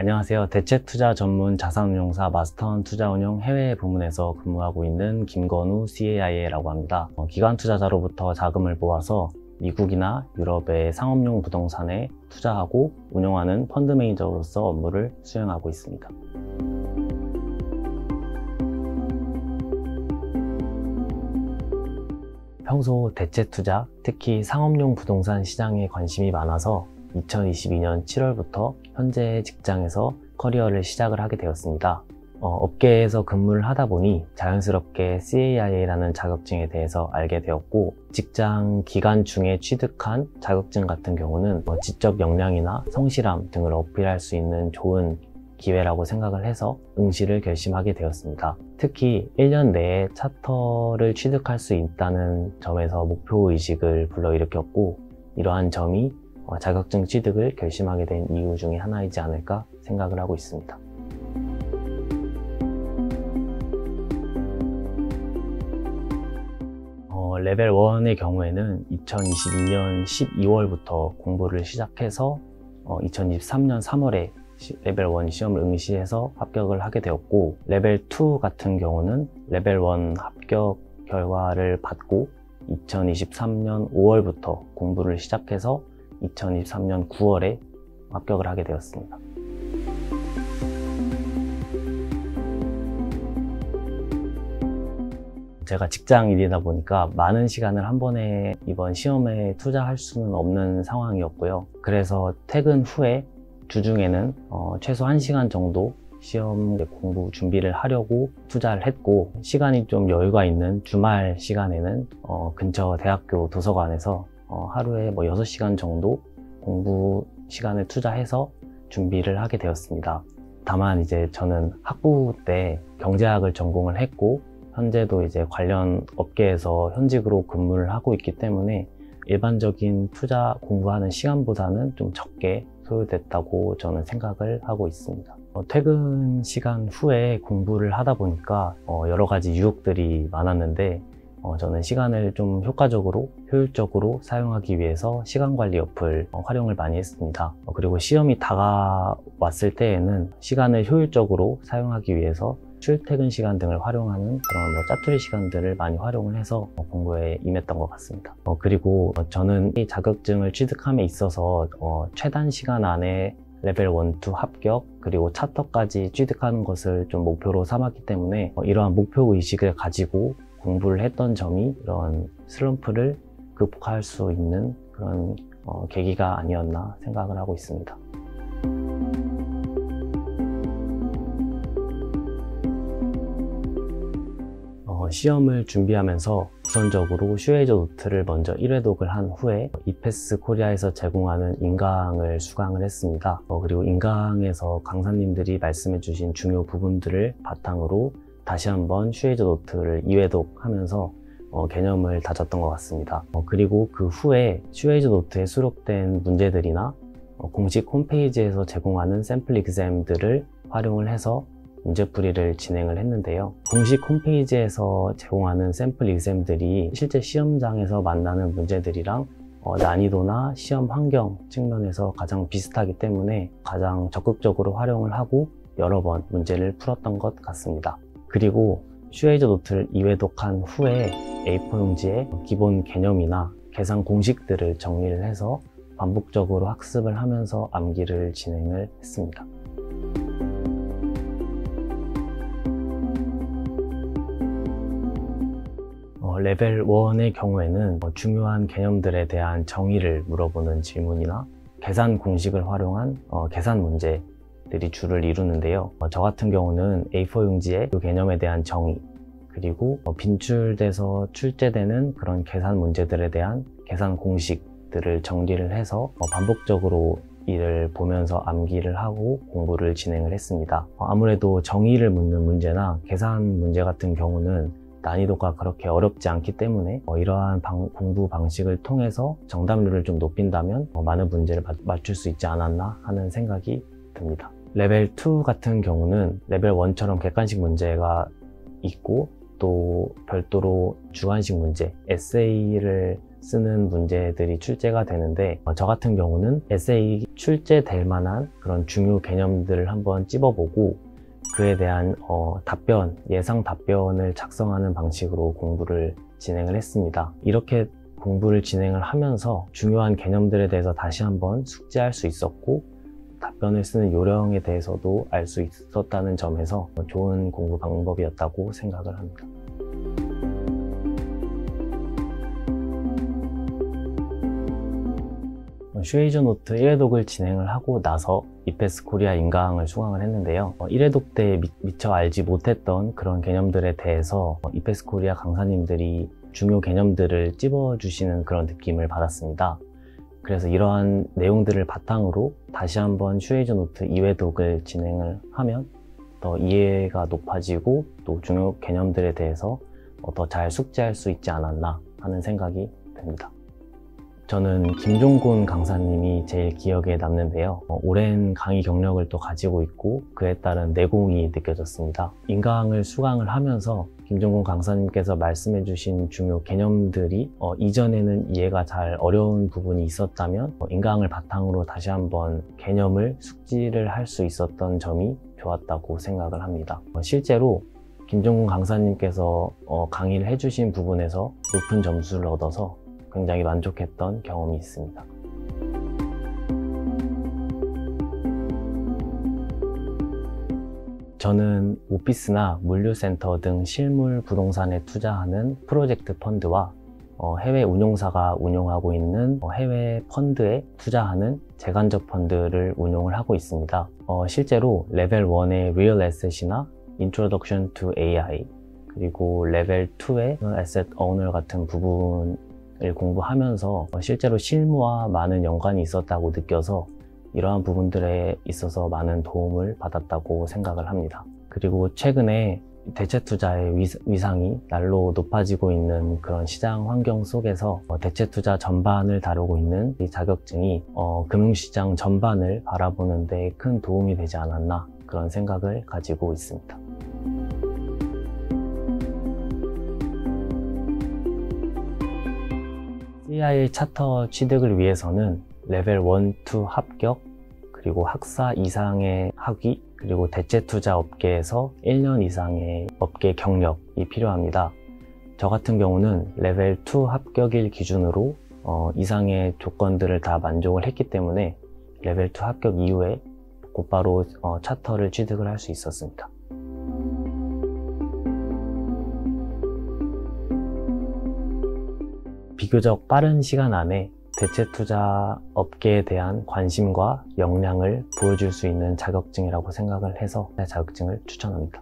안녕하세요. 대체투자 전문 자산운용사 마스터원 투자운용 해외 부문에서 근무하고 있는 김건우 CAIA라고 합니다. 기관 투자자로부터 자금을 모아서 미국이나 유럽의 상업용 부동산에 투자하고 운용하는 펀드 매니저로서 업무를 수행하고 있습니다. 평소 대체투자, 특히 상업용 부동산 시장에 관심이 많아서 2022년 7월부터 현재 직장에서 커리어를 시작을 하게 되었습니다. 업계에서 근무를 하다 보니 자연스럽게 CAIA라는 자격증에 대해서 알게 되었고, 직장 기간 중에 취득한 자격증 같은 경우는 지적 역량이나 성실함 등을 어필할 수 있는 좋은 기회라고 생각을 해서 응시를 결심하게 되었습니다. 특히 1년 내에 차터를 취득할 수 있다는 점에서 목표의식을 불러일으켰고, 이러한 점이 자격증 취득을 결심하게 된 이유 중에 하나이지 않을까 생각을 하고 있습니다. 레벨 1의 경우에는 2022년 12월부터 공부를 시작해서 2023년 3월에 레벨 1 시험을 응시해서 합격을 하게 되었고, 레벨 2 같은 경우는 레벨 1 합격 결과를 받고 2023년 5월부터 공부를 시작해서 2023년 9월에 합격을 하게 되었습니다. 제가 직장인이다 보니까 많은 시간을 한 번에 이번 시험에 투자할 수는 없는 상황이었고요. 그래서 퇴근 후에 주중에는 최소 1시간 정도 시험 공부 준비를 하려고 투자를 했고, 시간이 좀 여유가 있는 주말 시간에는 근처 대학교 도서관에서 하루에 6시간 정도 공부 시간을 투자해서 준비를 하게 되었습니다. 다만 이제 저는 학부 때 경제학을 전공을 했고, 현재도 이제 관련 업계에서 현직으로 근무를 하고 있기 때문에 일반적인 투자 공부하는 시간보다는 좀 적게 소요됐다고 저는 생각을 하고 있습니다. 퇴근 시간 후에 공부를 하다 보니까 여러 가지 유혹들이 많았는데, 저는 시간을 좀 효과적으로, 효율적으로 사용하기 위해서 시간관리 어플 활용을 많이 했습니다. 그리고 시험이 다가왔을 때에는 시간을 효율적으로 사용하기 위해서 출퇴근 시간 등을 활용하는 그런 짜투리 시간들을 많이 활용을 해서 공부에 임했던 것 같습니다. 그리고 저는 이 자격증을 취득함에 있어서 최단 시간 안에 레벨 1, 2 합격, 그리고 차터까지 취득하는 것을 좀 목표로 삼았기 때문에 이러한 목표의식을 가지고 공부를 했던 점이 이런 슬럼프를 극복할 수 있는 그런 계기가 아니었나 생각을 하고 있습니다. 시험을 준비하면서 우선적으로 슈웨이저 노트를 먼저 1회독을 한 후에 이패스 코리아에서 제공하는 인강을 수강을 했습니다. 그리고 인강에서 강사님들이 말씀해 주신 중요 부분들을 바탕으로 다시 한번 슈웨이저 노트를 2회독 하면서 개념을 다졌던 것 같습니다. 그리고 그 후에 슈웨이저 노트에 수록된 문제들이나 공식 홈페이지에서 제공하는 샘플 exam들을 활용을 해서 문제풀이를 진행을 했는데요. 공식 홈페이지에서 제공하는 샘플 exam들이 실제 시험장에서 만나는 문제들이랑 난이도나 시험 환경 측면에서 가장 비슷하기 때문에 가장 적극적으로 활용을 하고 여러 번 문제를 풀었던 것 같습니다. 그리고 슈웨이저 노트를 2회독한 후에 A4 용지에 기본 개념이나 계산 공식들을 정리를 해서 반복적으로 학습을 하면서 암기를 진행을 했습니다. 레벨 1의 경우에는 중요한 개념들에 대한 정의를 물어보는 질문이나 계산 공식을 활용한 계산 문제들이 주를 이루는데요. 저 같은 경우는 A4 용지에 그 개념에 대한 정의, 그리고 빈출돼서 출제되는 그런 계산 문제들에 대한 계산 공식들을 정리를 해서 반복적으로 이를 보면서 암기를 하고 공부를 진행을 했습니다. 아무래도 정의를 묻는 문제나 계산 문제 같은 경우는 난이도가 그렇게 어렵지 않기 때문에 이러한 공부 방식을 통해서 정답률을 좀 높인다면 많은 문제를 맞출 수 있지 않았나 하는 생각이 듭니다. 레벨 2 같은 경우는 레벨 1처럼 객관식 문제가 있고, 또 별도로 주관식 문제, 에세이를 쓰는 문제들이 출제가 되는데 저 같은 경우는 에세이 출제될 만한 그런 중요 개념들을 한번 찝어보고 그에 대한 예상 답변을 작성하는 방식으로 공부를 진행을 했습니다. 이렇게 공부를 진행을 하면서 중요한 개념들에 대해서 다시 한번 숙지할 수 있었고 답변을 쓰는 요령에 대해서도 알 수 있었다는 점에서 좋은 공부 방법이었다고 생각을 합니다. 슈에이저 노트 1회독을 진행을 하고 나서 이패스 코리아 인강을 수강을 했는데요. 1회독 때 미처 알지 못했던 그런 개념들에 대해서 이패스 코리아 강사님들이 중요 개념들을 찝어주시는 그런 느낌을 받았습니다. 그래서 이러한 내용들을 바탕으로 다시 한번 슈에이저 노트 2회독을 진행을 하면 더 이해가 높아지고 또 중요 개념들에 대해서 더 잘 숙지할 수 있지 않았나 하는 생각이 듭니다. 저는 김종곤 강사님이 제일 기억에 남는데요. 오랜 강의 경력을 또 가지고 있고 그에 따른 내공이 느껴졌습니다. 인강을 수강을 하면서 김종곤 강사님께서 말씀해 주신 중요 개념들이 이전에는 이해가 잘 어려운 부분이 있었다면 인강을 바탕으로 다시 한번 개념을 숙지를 할 수 있었던 점이 좋았다고 생각을 합니다. 실제로 김종곤 강사님께서 강의를 해주신 부분에서 높은 점수를 얻어서 굉장히 만족했던 경험이 있습니다. 저는 오피스나 물류센터 등 실물 부동산에 투자하는 프로젝트 펀드와 해외 운용사가 운용하고 있는 해외 펀드에 투자하는 재간접 펀드를 운용을 하고 있습니다. 실제로 레벨 1의 Real Asset이나 Introduction to AI 그리고 레벨 2의 Asset Owner 같은 부분을 공부하면서 실제로 실무와 많은 연관이 있었다고 느껴서 이러한 부분들에 있어서 많은 도움을 받았다고 생각을 합니다. 그리고 최근에 대체 투자의 위상이 날로 높아지고 있는 그런 시장 환경 속에서 대체 투자 전반을 다루고 있는 이 자격증이 금융시장 전반을 바라보는 데 큰 도움이 되지 않았나 그런 생각을 가지고 있습니다. CIA 차터 취득을 위해서는 레벨 1, 2 합격, 그리고 학사 이상의 학위, 그리고 대체 투자 업계에서 1년 이상의 업계 경력이 필요합니다. 저 같은 경우는 레벨 2 합격일 기준으로 이상의 조건들을 다 만족을 했기 때문에 레벨 2 합격 이후에 곧바로 차터를 취득을 할 수 있었습니다. 비교적 빠른 시간 안에 대체 투자 업계에 대한 관심과 역량을 보여줄 수 있는 자격증이라고 생각을 해서 자격증을 추천합니다.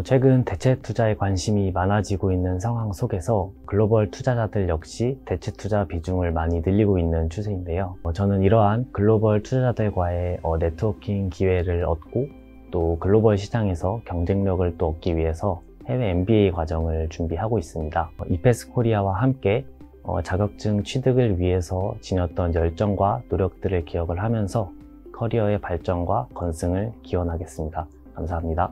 최근 대체 투자에 관심이 많아지고 있는 상황 속에서 글로벌 투자자들 역시 대체 투자 비중을 많이 늘리고 있는 추세인데요. 저는 이러한 글로벌 투자자들과의 네트워킹 기회를 얻고 또 글로벌 시장에서 경쟁력을 또 얻기 위해서 해외 MBA 과정을 준비하고 있습니다. 이패스 코리아와 함께 자격증 취득을 위해서 지녔던 열정과 노력들을 기억을 하면서 커리어의 발전과 건승을 기원하겠습니다. 감사합니다.